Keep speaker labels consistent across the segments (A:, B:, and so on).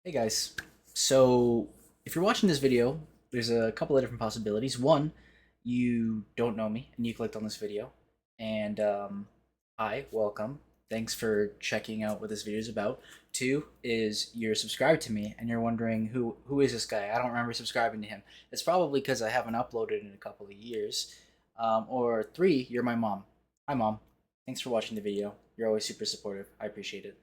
A: Hey guys, so if you're watching this video, there's a couple of different possibilities. One, you don't know me and you clicked on this video, and hi, welcome. Thanks for checking out what this video is about. Two is you're subscribed to me and you're wondering who is this guy? I don't remember subscribing to him. It's probably because I haven't uploaded in a couple of years. Or three, you're my mom. Hi mom, thanks for watching the video. You're always super supportive. I appreciate it.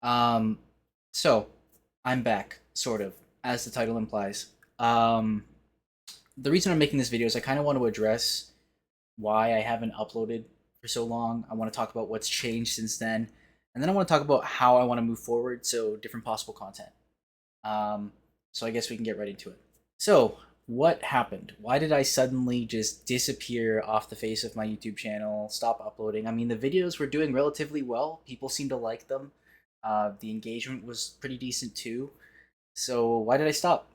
A: Um, so I'm back, sort of, as the title implies. Um, the reason I'm making this video is I kind of want to address why I haven't uploaded for so long. I want to talk about what's changed since then, and then I want to talk about how I want to move forward. So different possible content. Um, so I guess we can get right into it. So what happened? Why did I suddenly just disappear off the face of my YouTube channel? Stop uploading. I mean, the videos were doing relatively well. People seemed to like them. The engagement was pretty decent too. So why did I stop?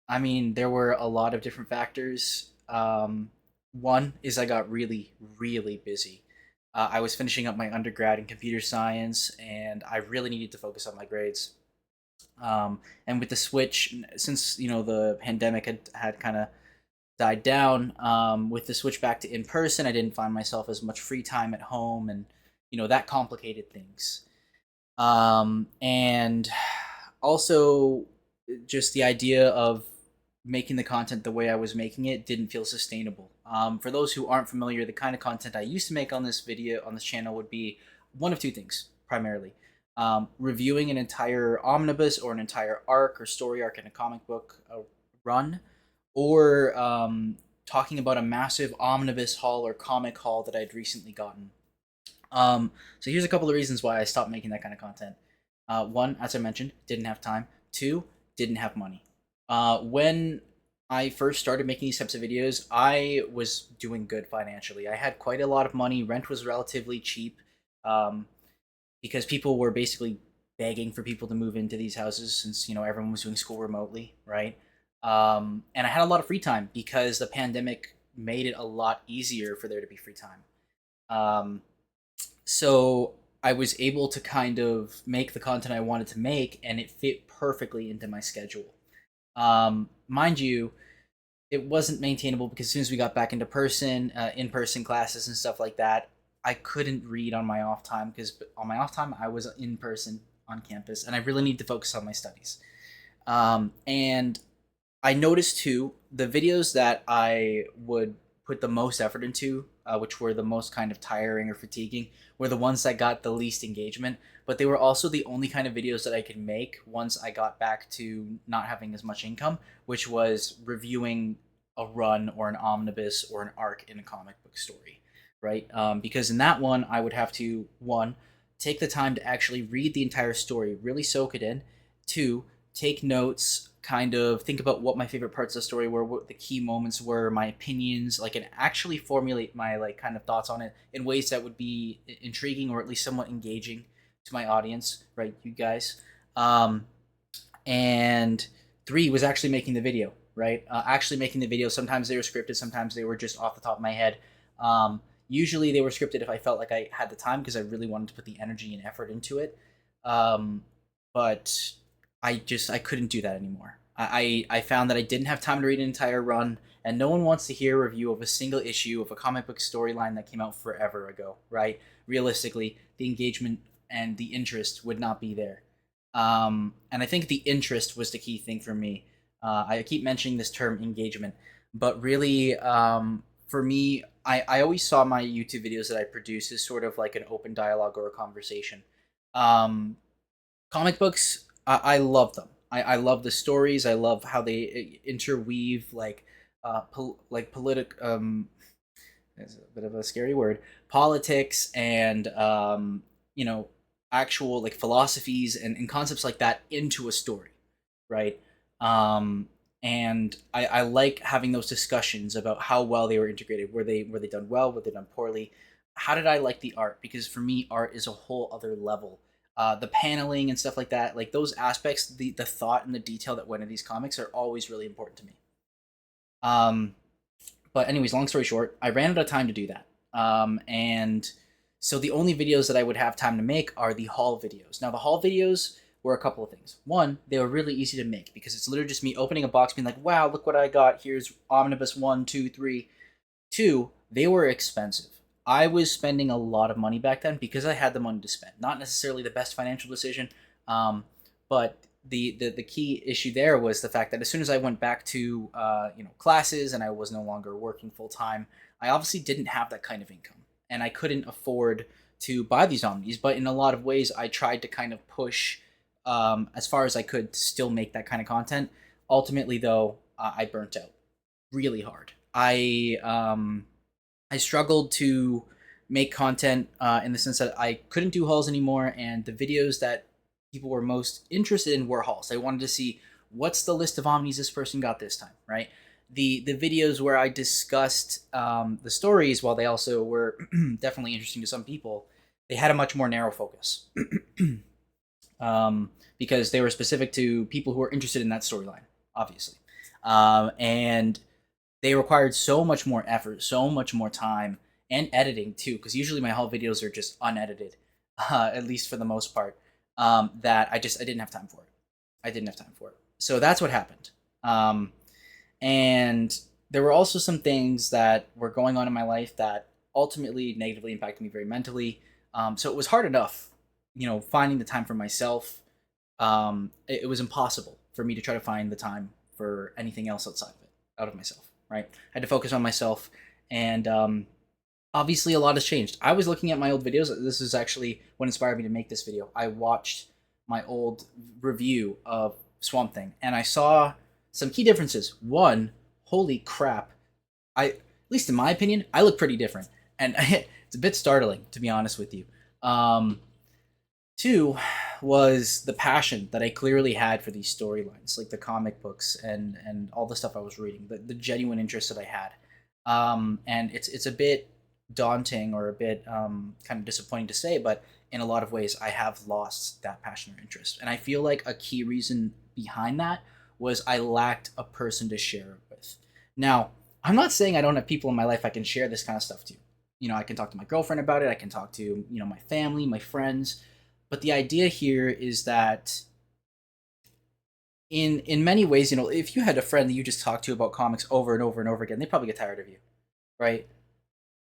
A: I mean, there were a lot of different factors. One is I got really, really busy. I was finishing up my undergrad in computer science, and I really needed to focus on my grades. And with the switch, since the pandemic had kind of died down, with the switch back to in person, I didn't find myself as much free time at home, and that complicated things. And also just the idea of making the content the way I was making it didn't feel sustainable. For those who aren't familiar, the kind of content I used to make on this channel would be one of two things primarily: reviewing an entire omnibus or an entire arc or story arc in a comic book run, or talking about a massive omnibus haul or comic haul that I'd recently gotten. So here's a couple of reasons why I stopped making that kind of content. One, as I mentioned, didn't have time. Two, didn't have money. When I first started making these types of videos, I was doing good financially. I had quite a lot of money. Rent was relatively cheap, um, because people were basically begging for people to move into these houses since everyone was doing school remotely, right? And I had a lot of free time because the pandemic made it a lot easier for there to be free time. Um, so I was able to kind of make the content I wanted to make, and it fit perfectly into my schedule. Mind you, it wasn't maintainable because as soon as we got back into in-person classes and stuff like that, I couldn't read on my off time because on my off time I was in person on campus, and I really need to focus on my studies. And I noticed too the videos that I would put the most effort into, which were the most kind of tiring or fatiguing, were the ones that got the least engagement. But they were also the only kind of videos that I could make once I got back to not having as much income, which was reviewing a run or an omnibus or an arc in a comic book story, right? Because in that one, I would have to, one, take the time to actually read the entire story, really soak it in. Two, take notes, kind of think about what my favorite parts of the story were, what the key moments were, my opinions, like, and actually formulate my like kind of thoughts on it in ways that would be intriguing or at least somewhat engaging to my audience, right? You guys. Um, and three was actually making the video, right? Actually making the video. Sometimes they were scripted, sometimes they were just off the top of my head. Usually they were scripted if I felt like I had the time because I really wanted to put the energy and effort into it. Um, but I couldn't do that anymore. I found that I didn't have time to read an entire run, and no one wants to hear a review of a single issue of a comic book storyline that came out forever ago, right? Realistically, the engagement and the interest would not be there. And I think the interest was the key thing for me. I keep mentioning this term engagement, but really, for me, I always saw my YouTube videos that I produce as sort of like an open dialogue or a conversation. Um, Comic books, I love them. I love the stories. I love how they interweave like politic it's a bit of a scary word, politics and you know actual like philosophies and concepts like that into a story, right? Um, and I like having those discussions about how well they were integrated. Were they done well? Were they done poorly? How did I like the art? Because for me, art is a whole other level. The paneling and stuff like that, like those aspects, the thought and the detail that went in these comics are always really important to me. Um, but anyways, long story short, I ran out of time to do that. And so the only videos that I would have time to make are the haul videos. Now the haul videos were a couple of things. One, they were really easy to make because it's literally just me opening a box, being like, "Wow, look what I got! Here's Omnibus 1, 2, 3." Two, they were expensive. I was spending a lot of money back then because I had the money to spend. Not necessarily the best financial decision, but the key issue there was the fact that as soon as I went back to classes and I was no longer working full time, I obviously didn't have that kind of income, and I couldn't afford to buy these omnis. But in a lot of ways, I tried to kind of push as far as I could to still make that kind of content. Ultimately, though, I burnt out really hard. I struggled to make content in the sense that I couldn't do hauls anymore, and the videos that people were most interested in were hauls. They wanted to see what's the list of omnis this person got this time, right? The videos where I discussed the stories, while they also were definitely interesting to some people, they had a much more narrow focus. Because they were specific to people who were interested in that storyline, obviously. And they required so much more effort, so much more time, and editing too, because usually my haul videos are just unedited, at least for the most part, that I didn't have time for it. I didn't have time for it. So that's what happened. And there were also some things that were going on in my life that ultimately negatively impacted me very mentally. So it was hard enough, finding the time for myself. It was impossible for me to try to find the time for anything else out of myself, right? I had to focus on myself, and obviously a lot has changed. I was looking at my old videos. This is actually what inspired me to make this video. I watched my old review of Swamp Thing, and I saw some key differences. One, holy crap, at least in my opinion, I look pretty different, and it's a bit startling, to be honest with you. Two was the passion that I clearly had for these storylines, like the comic books and all the stuff I was reading, the genuine interest that I had. And it's a bit daunting or a bit kind of disappointing to say, but in a lot of ways, I have lost that passion or interest. And I feel like a key reason behind that was I lacked a person to share it with. Now, I'm not saying I don't have people in my life I can share this kind of stuff to. I can talk to my girlfriend about it. I can talk to, my family, my friends. But the idea here is that in many ways, if you had a friend that you just talked to about comics over and over and over again, they probably get tired of you, right?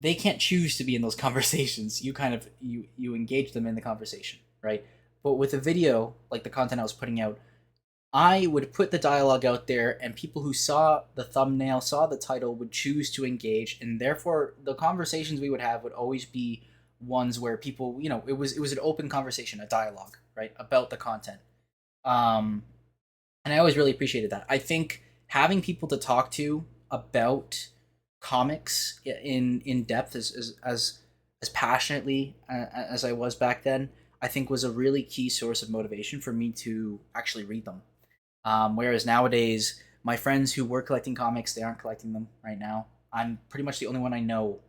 A: They can't choose to be in those conversations. You kind of you engage them in the conversation, right? But with a video like the content I was putting out, I would put the dialogue out there, and people who saw the thumbnail, saw the title, would choose to engage, and therefore the conversations we would have would always be ones where people, it was an open conversation, a dialogue, right, about the content. And I always really appreciated that. I think having people to talk to about comics in depth as passionately as I was back then, I think was a really key source of motivation for me to actually read them. Whereas nowadays, my friends who were collecting comics, they aren't collecting them right now. I'm pretty much the only one I know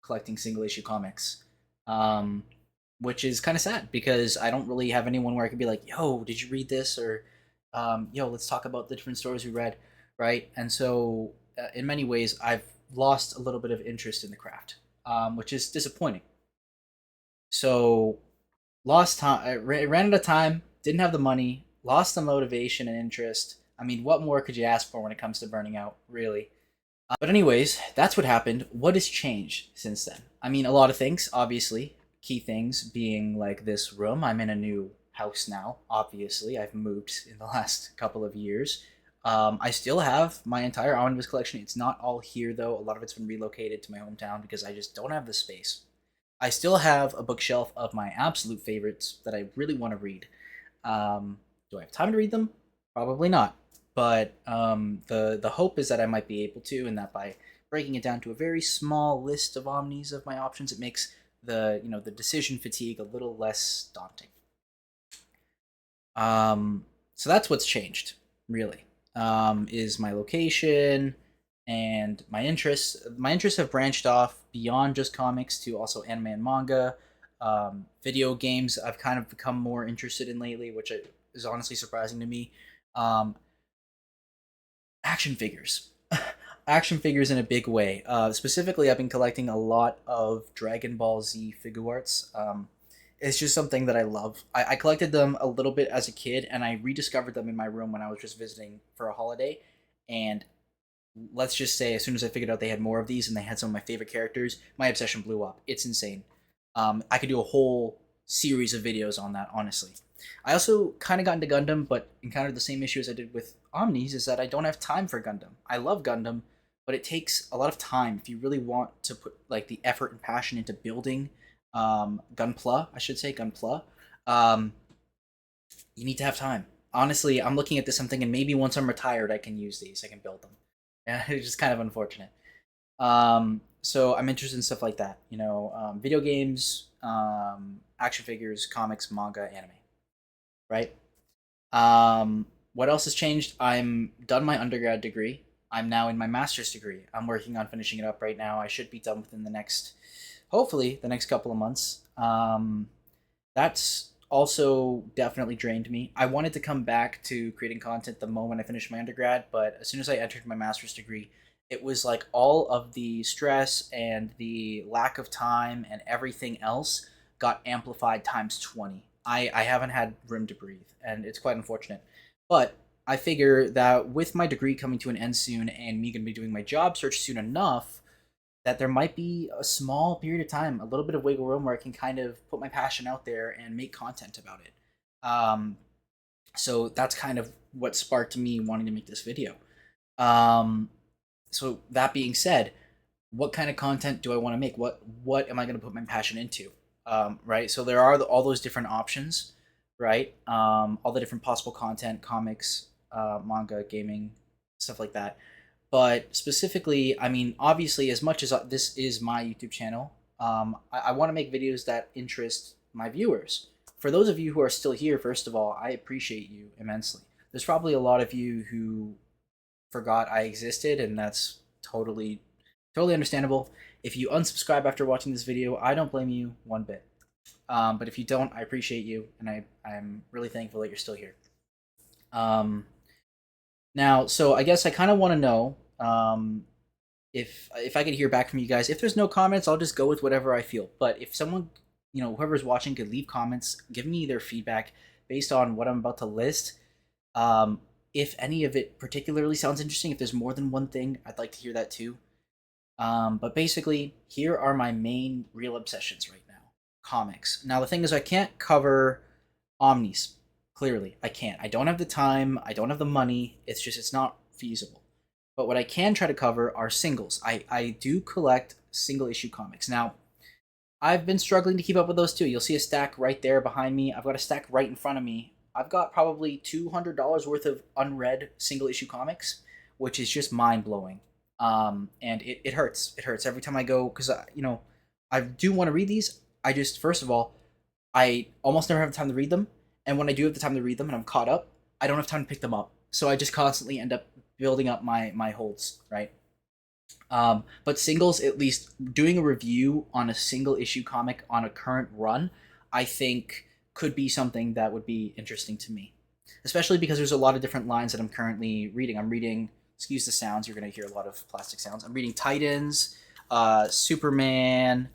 A: collecting single issue comics, which is kind of sad because I don't really have anyone where I could be like, "Yo, did you read this?" or "Yo, let's talk about the different stories we read," right? And so, in many ways, I've lost a little bit of interest in the craft, which is disappointing. So, lost time, ran out of time, didn't have the money, lost the motivation and interest. I mean, what more could you ask for when it comes to burning out, really? But anyways, that's what happened. What has changed since then? I mean, a lot of things, obviously. Key things being like this room. I'm in a new house now, obviously. I've moved in the last couple of years. I still have my entire omnibus collection. It's not all here, though. A lot of it's been relocated to my hometown because I just don't have the space. I still have a bookshelf of my absolute favorites that I really want to read. Do I have time to read them? Probably not. But the hope is that I might be able to, and that by breaking it down to a very small list of omnis of my options, it makes the decision fatigue a little less daunting. So that's what's changed, really. Is my location and my interests. My interests have branched off beyond just comics to also anime and manga. Video games I've kind of become more interested in lately, which is honestly surprising to me. Action figures. Action figures in a big way. Specifically, I've been collecting a lot of Dragon Ball Z Figuarts. It's just something that I love. I collected them a little bit as a kid, and I rediscovered them in my room when I was just visiting for a holiday. And let's just say, as soon as I figured out they had more of these and they had some of my favorite characters, my obsession blew up. It's insane. I could do a whole series of videos on that, honestly. I also kind of got into Gundam, but encountered the same issue as I did with Omnis, is that I don't have time for Gundam. I love Gundam, but it takes a lot of time if you really want to put like the effort and passion into building Gunpla, I should say Gunpla. Um, you need to have time. Honestly, I'm looking at this. I'm thinking maybe once I'm retired, I can use these. I can build them. Yeah, it's just kind of unfortunate. So I'm interested in stuff like that. Video games, action figures, comics, manga, anime. Right. What else has changed? I'm done my undergrad degree. I'm now in my master's degree. I'm working on finishing it up right now. I should be done within the next, hopefully, the next couple of months. That's also definitely drained me. I wanted to come back to creating content the moment I finished my undergrad, but as soon as I entered my master's degree, it was like all of the stress and the lack of time and everything else got amplified times 20. I haven't had room to breathe, and it's quite unfortunate. But I figure that with my degree coming to an end soon and me going to be doing my job search soon enough, that there might be a small period of time, a little bit of wiggle room where I can kind of put my passion out there and make content about it. Um, so that's kind of what sparked me wanting to make this video. Um, so that being said, what kind of content do I want to make? What am I going to put my passion into? Right. So there are all those different options, right? All the different possible content, comics, manga, gaming, stuff like that. But specifically, I mean, obviously, as much as this is my YouTube channel, I want to make videos that interest my viewers. For those of you who are still here, first of all, I appreciate you immensely. There's probably a lot of you who forgot I existed, and that's totally understandable. If you unsubscribe after watching this video, I don't blame you one bit. But if you don't, I appreciate you, and I'm really thankful that you're still here. Um, Now, so I guess I kind of want to know if I could hear back from you guys. If there's no comments, I'll just go with whatever I feel. But if someone, whoever's watching, could leave comments, give me their feedback based on what I'm about to list. Um, if any of it particularly sounds interesting, if there's more than one thing, I'd like to hear that too. But basically, here are my main real obsessions right now. Comics. Now, the thing is, I can't cover Omnis. Clearly, I can't. I don't have the time. I don't have the money. It's not feasible. But what I can try to cover are singles. I do collect single issue comics. Now, I've been struggling to keep up with those too. You'll see a stack right there behind me. I've got a stack right in front of me. I've got probably $200 worth of unread single issue comics, which is just mind blowing. And it hurts. It hurts every time I go because I do want to read these. I just first of all, I almost never have time to read them, and when I do have the time to read them and I'm caught up, I don't have time to pick them up. So I just constantly end up building up my holds, right? But singles, at least doing a review on a single issue comic on a current run, I think could be something that would be interesting to me, especially because there's a lot of different lines that I'm currently reading. I'm reading, excuse the sounds, you're going to hear a lot of plastic sounds. I'm reading Titans, Superman,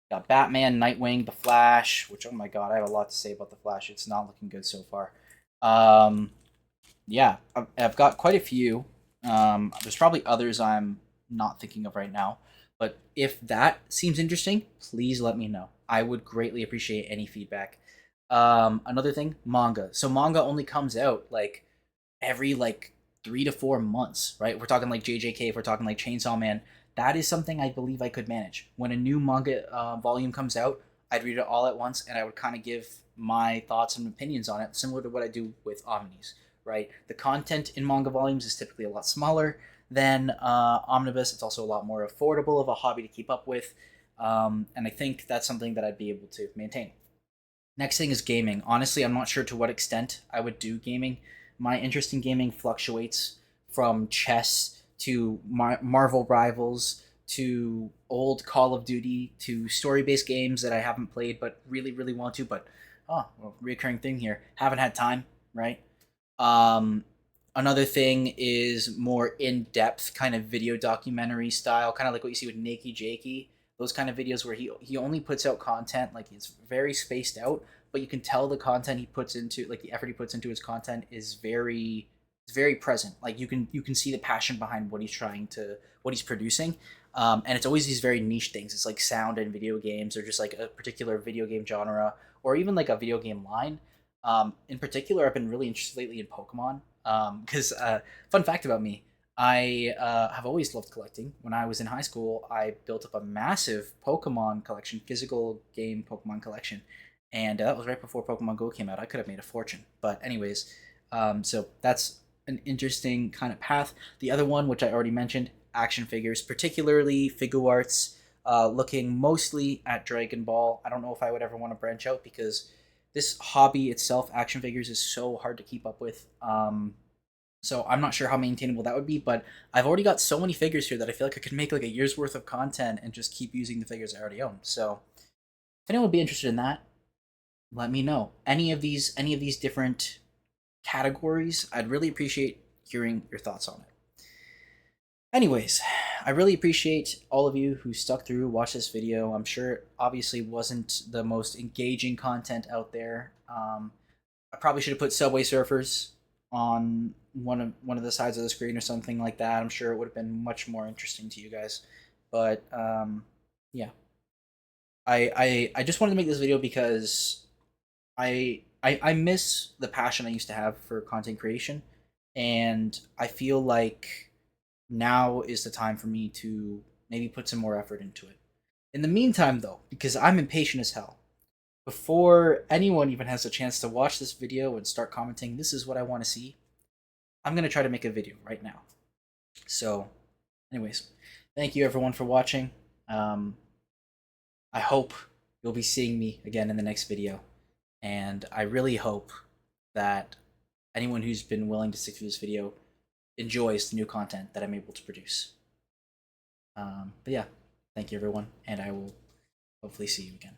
A: got Batman, Nightwing, The Flash, which, oh my god, I have a lot to say about The Flash. It's not looking good so far. Yeah, I've got quite a few. There's probably others I'm not thinking of right now. But if that seems interesting, please let me know. I would greatly appreciate any feedback. Another thing, manga. So manga only comes out like every 3 to 4 months, right? We're talking like JJK, if we're talking like Chainsaw Man. That is something I believe I could manage. When a new manga volume comes out, I'd read it all at once, and I would kind of give my thoughts and opinions on it, similar to what I do with Omnis, right? The content in manga volumes is typically a lot smaller than Omnibus. It's also a lot more affordable of a hobby to keep up with, and I think that's something that I'd be able to maintain. Next thing is gaming. Honestly, I'm not sure to what extent I would do gaming. My interest in gaming fluctuates from chess to Marvel Rivals to old Call of Duty to story-based games that I haven't played but really, really want to. But well, recurring thing here. Haven't had time, right? Um, Another thing is more in-depth kind of video documentary style, kind of like what you see with Nakey Jakey. those kind of videos where he only puts out content like it's very spaced out, but you can tell the content he puts into, like the effort he puts into his content is very present. Like you can see the passion behind what he's producing. And it's always these very niche things. It's like sound and video games, or just like a particular video game genre, or even like a video game line. In particular, I've been really interested lately in Pokemon. Because fun fact about me, I have always loved collecting. When I was in high school, I built up a massive Pokemon collection, physical game Pokemon collection, and that was right before Pokemon Go came out. I could have made a fortune. But anyways, so that's an interesting kind of path. The other one, which I already mentioned, action figures, particularly Figuarts, looking mostly at Dragon Ball. I don't know if I would ever want to branch out because this hobby itself, action figures, is so hard to keep up with. So I'm not sure how maintainable that would be, but I've already got so many figures here that I feel like I could make like a year's worth of content and just keep using the figures I already own. So if anyone would be interested in that, let me know. Any of these different categories, I'd really appreciate hearing your thoughts on it. Anyways, I really appreciate all of you who stuck through, watched this video. I'm sure it obviously wasn't the most engaging content out there. I probably should have put Subway Surfers on one of the sides of the screen or something like that. I'm sure it would have been much more interesting to you guys. But yeah, I just wanted to make this video because I miss the passion I used to have for content creation, and I feel like now is the time for me to maybe put some more effort into it. In the meantime, though, because I'm impatient as hell, before anyone even has a chance to watch this video and start commenting, this is what I want to see, I'm going to try to make a video right now. So, anyways, thank you everyone for watching. I hope you'll be seeing me again in the next video. And I really hope that anyone who's been willing to stick through this video enjoys the new content that I'm able to produce. But yeah, thank you everyone, and I will hopefully see you again.